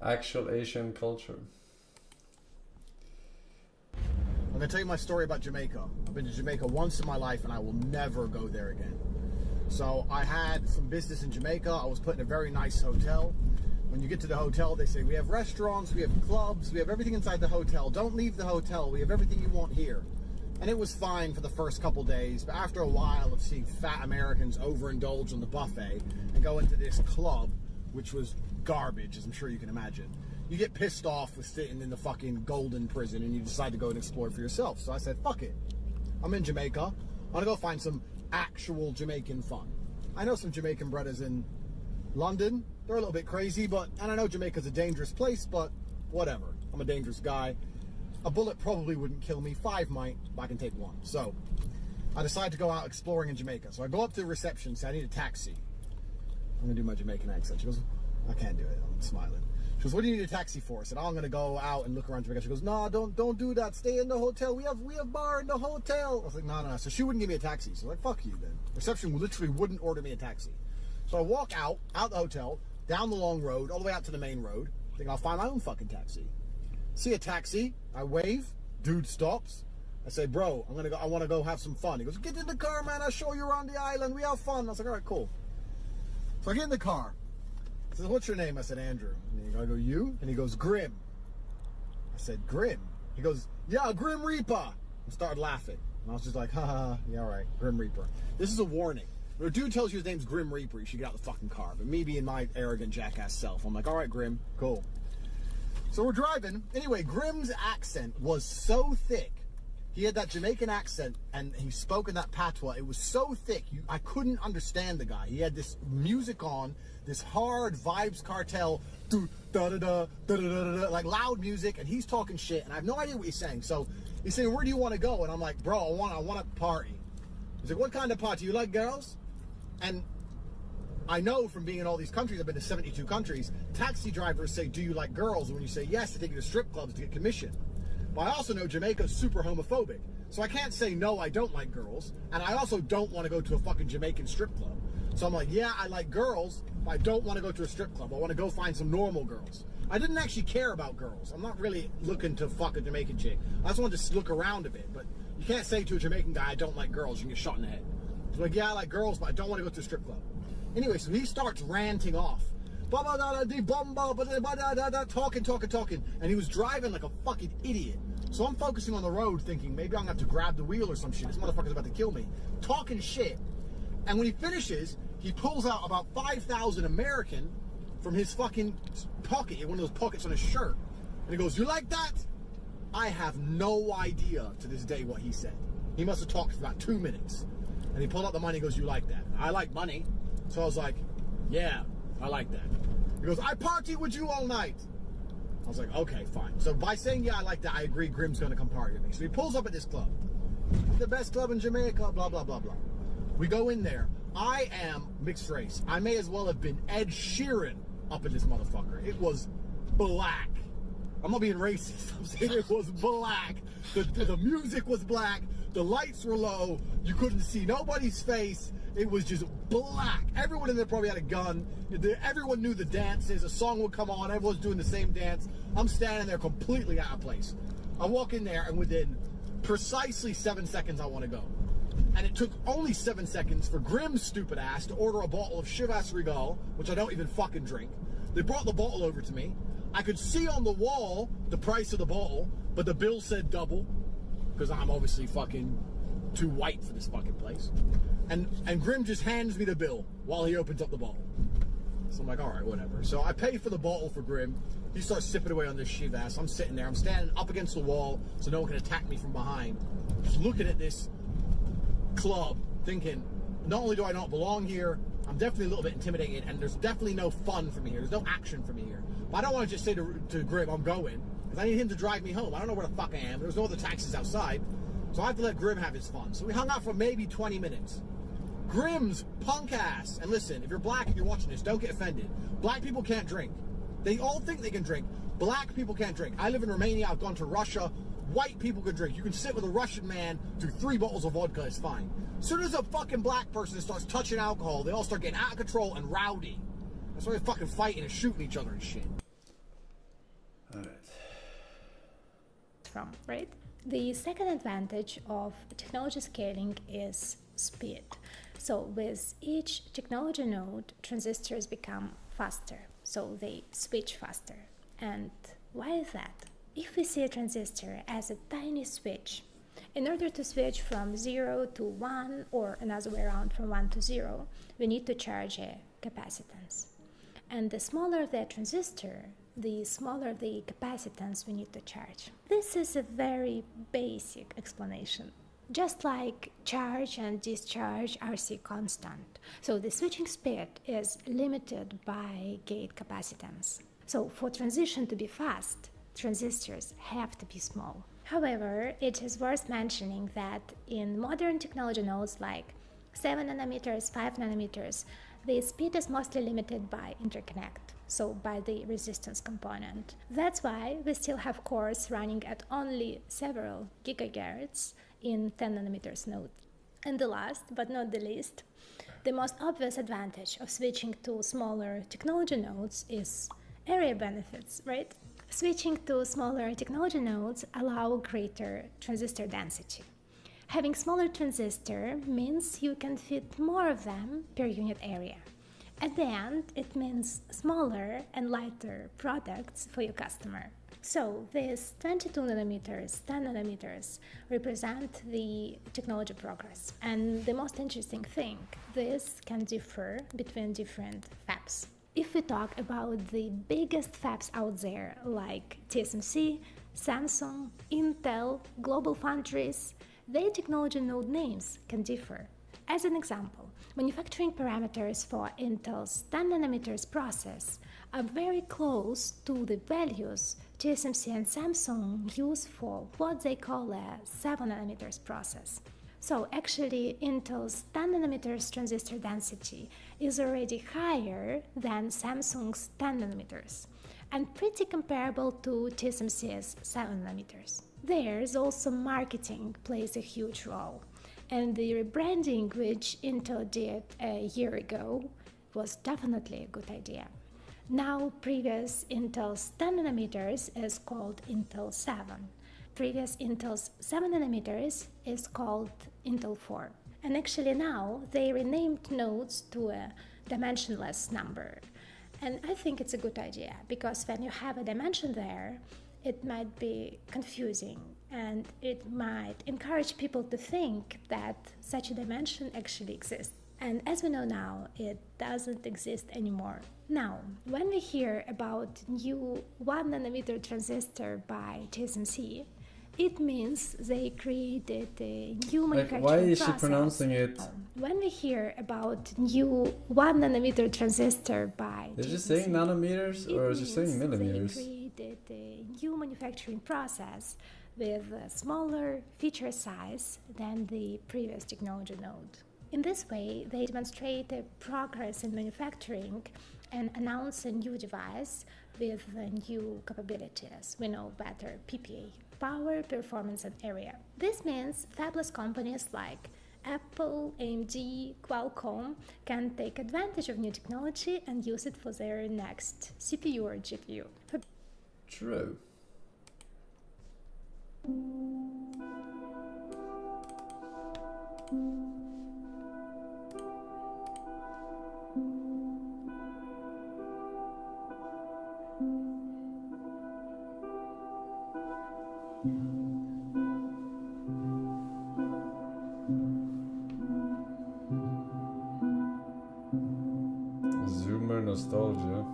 actual Asian culture. I'm gonna tell you my story about Jamaica. I've been to Jamaica once in my life and I will never go there again. So I had some business in Jamaica. I was put in a very nice hotel. When you get to the hotel, they say, we have restaurants, we have clubs, we have everything inside the hotel. Don't leave the hotel. We have everything you want here. And it was fine for the first couple days, but after a while of seeing fat Americans overindulge on the buffet and go into this club, which was garbage, as I'm sure you can imagine, you get pissed off with sitting in the fucking golden prison and you decide to go and explore for yourself. So I said, fuck it. I'm in Jamaica. I'm gonna go find some actual Jamaican fun. I know some Jamaican brothers in London. They're a little bit crazy, and I know Jamaica's a dangerous place, but whatever. I'm a dangerous guy. A bullet probably wouldn't kill me. 5 might, but I can take 1. So I decided to go out exploring in Jamaica. So I go up to the reception and say, I need a taxi. I'm gonna do my Jamaican accent. She goes, I can't do it. I'm smiling. She goes, what do you need a taxi for? I said, oh, I'm gonna go out and look around Jamaica. She goes, no, don't do that. Stay in the hotel. We have bar in the hotel. I was like, no. So she wouldn't give me a taxi. So I'm like, fuck you then. Reception literally wouldn't order me a taxi. So I walk out the hotel, down the long road, all the way out to the main road, thinking I'll find my own fucking taxi. See a taxi, I wave, dude stops. I say, bro, I want to go have some fun. He goes, get in the car, man, I'll show you around the island, we have fun. I was like, all right, cool. So I get in the car. He says, what's your name? I said, Andrew. And I go, you? And he goes, Grim. I said, Grim? He goes, yeah, Grim Reaper. And started laughing. And I was just like, ha ha, yeah, all right, Grim Reaper. This is a warning. When a dude tells you his name's Grim Reaper, you should get out the fucking car. But me being my arrogant jackass self, I'm like, all right, Grim, cool. So we're driving. Anyway, Grim's accent was so thick. He had that Jamaican accent, and he spoke in that patois. It was so thick, I couldn't understand the guy. He had this music on, this hard Vibes Cartel, like loud music, and he's talking shit, and I have no idea what he's saying. So he's saying, where do you want to go? And I'm like, bro, I want to party. He's like, what kind of party? You like girls? And I know from being in all these countries, I've been to 72 countries, taxi drivers say, do you like girls? And when you say yes, they take you to strip clubs to get commission. But I also know Jamaica's super homophobic. So I can't say, no, I don't like girls. And I also don't want to go to a fucking Jamaican strip club. So I'm like, yeah, I like girls, but I don't want to go to a strip club. I want to go find some normal girls. I didn't actually care about girls. I'm not really looking to fuck a Jamaican chick. I just wanted to look around a bit. But you can't say to a Jamaican guy, I don't like girls. You can get shot in the head. He's like, yeah, I like girls, but I don't want to go to a strip club. Anyway, so he starts ranting off. Talking. And he was driving like a fucking idiot. So I'm focusing on the road thinking, maybe I'm gonna have to grab the wheel or some shit. This motherfucker's about to kill me. Talking shit. And when he finishes, he pulls out about 5,000 American from his fucking pocket, one of those pockets on his shirt. And he goes, you like that? I have no idea to this day what he said. He must have talked for about 2 minutes. And he pulled out the money and goes, you like that? I like money. So I was like, yeah, I like that. He goes, I party with you all night. I was like, okay, fine. So by saying, yeah, I like that, I agree Grim's going to come party with me. So he pulls up at this club. The best club in Jamaica, blah, blah, blah, blah. We go in there. I am mixed race. I may as well have been Ed Sheeran up at this motherfucker. It was black. I'm not being racist. I'm saying it was black. The music was black. The lights were low. You couldn't see nobody's face. It was just black. Everyone in there probably had a gun. Everyone knew the dances. A song would come on. Everyone's doing the same dance. I'm standing there completely out of place. I walk in there, and within precisely 7 seconds, I want to go. And it took only 7 seconds for Grim's stupid ass to order a bottle of Chivas Regal, which I don't even fucking drink. They brought the bottle over to me. I could see on the wall the price of the bottle, but the bill said double, because I'm obviously fucking too white for this fucking place. And Grim just hands me the bill while he opens up the bottle. So I'm like, all right, whatever. So I pay for the bottle for Grim. He starts sipping away on this Chivas. I'm sitting there. I'm standing up against the wall so no one can attack me from behind. Just looking at this club, thinking, not only do I not belong here, I'm definitely a little bit intimidated, and there's definitely no fun for me here. There's no action for me here. But I don't want to just say to Grim, I'm going, because I need him to drive me home. I don't know where the fuck I am. There's no other taxis outside. So I have to let Grim have his fun. So we hung out for maybe 20 minutes. Grim's punk ass, and listen, if you're black and you're watching this, don't get offended. Black people can't drink. They all think they can drink. Black people can't drink. I live in Romania. I've gone to Russia. White people can drink. You can sit with a Russian man, do 3 bottles of vodka, it's fine. As soon as a fucking black person starts touching alcohol, they all start getting out of control and rowdy. That's why they're fucking fighting and shooting each other and shit. from, right? The second advantage of technology scaling is speed. So with each technology node, transistors become faster, so they switch faster. And why is that? If we see a transistor as a tiny switch, in order to switch from 0 to 1 or another way around from 1 to 0, we need to charge a capacitance. And the smaller the transistor, the smaller the capacitance we need to charge. This is a very basic explanation. Just like charge and discharge are C constant. So the switching speed is limited by gate capacitance. So for transition to be fast, transistors have to be small. However, it is worth mentioning that in modern technology nodes like 7 nanometers, 5 nanometers, the speed is mostly limited by interconnect, so by the resistance component. That's why we still have cores running at only several gigahertz in 10 nanometers node. And the last, but not the least, the most obvious advantage of switching to smaller technology nodes is area benefits, right? Switching to smaller technology nodes allow greater transistor density. Having smaller transistor means you can fit more of them per unit area. At the end, it means smaller and lighter products for your customer. So these 22 nanometers, 10 nanometers represent the technology progress. And the most interesting thing, this can differ between different fabs. If we talk about the biggest fabs out there like TSMC, Samsung, Intel, Global Foundries, their technology node names can differ. As an example, manufacturing parameters for Intel's 10 nanometers process are very close to the values TSMC and Samsung use for what they call a 7 nanometers process. So actually, Intel's 10 nanometers transistor density is already higher than Samsung's 10 nanometers and pretty comparable to TSMC's 7 nanometers. There's also marketing plays a huge role, and the rebranding which Intel did a year ago was definitely a good idea. Now previous Intel's 10 nanometers is called Intel 7. Previous Intel's 7 nanometers is called Intel 4. And actually now they renamed nodes to a dimensionless number. And I think it's a good idea because when you have a dimension there, it might be confusing and it might encourage people to think that such a dimension actually exists. And as we know now, it doesn't exist anymore. Now, when we hear about new 1 nanometer transistor by TSMC, it means they created a new manufacturing process. Why is she pronouncing it? When we hear about new 1 nanometer transistor by Is she saying nanometers or is she saying millimeters? They created a new manufacturing process with a smaller feature size than the previous technology node. In this way, they demonstrate a progress in manufacturing and announce a new device with new capabilities. We know better PPA, power, performance, and area. This means fabless companies like Apple, AMD, Qualcomm can take advantage of new technology and use it for their next CPU or GPU. True. Zoomer nostalgia.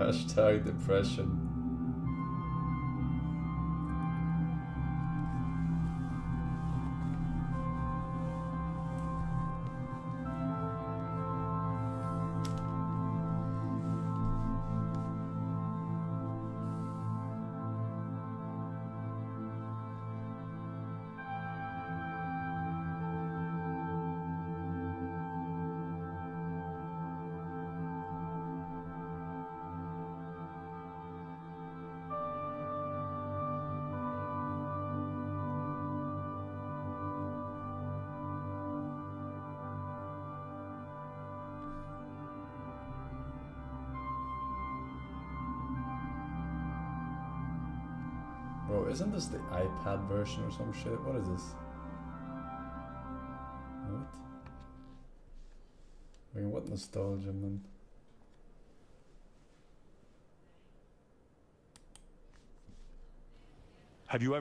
Hashtag depression. Bro, isn't this the iPad version or some shit? What is this? What? I mean, what nostalgia, man? Have you ever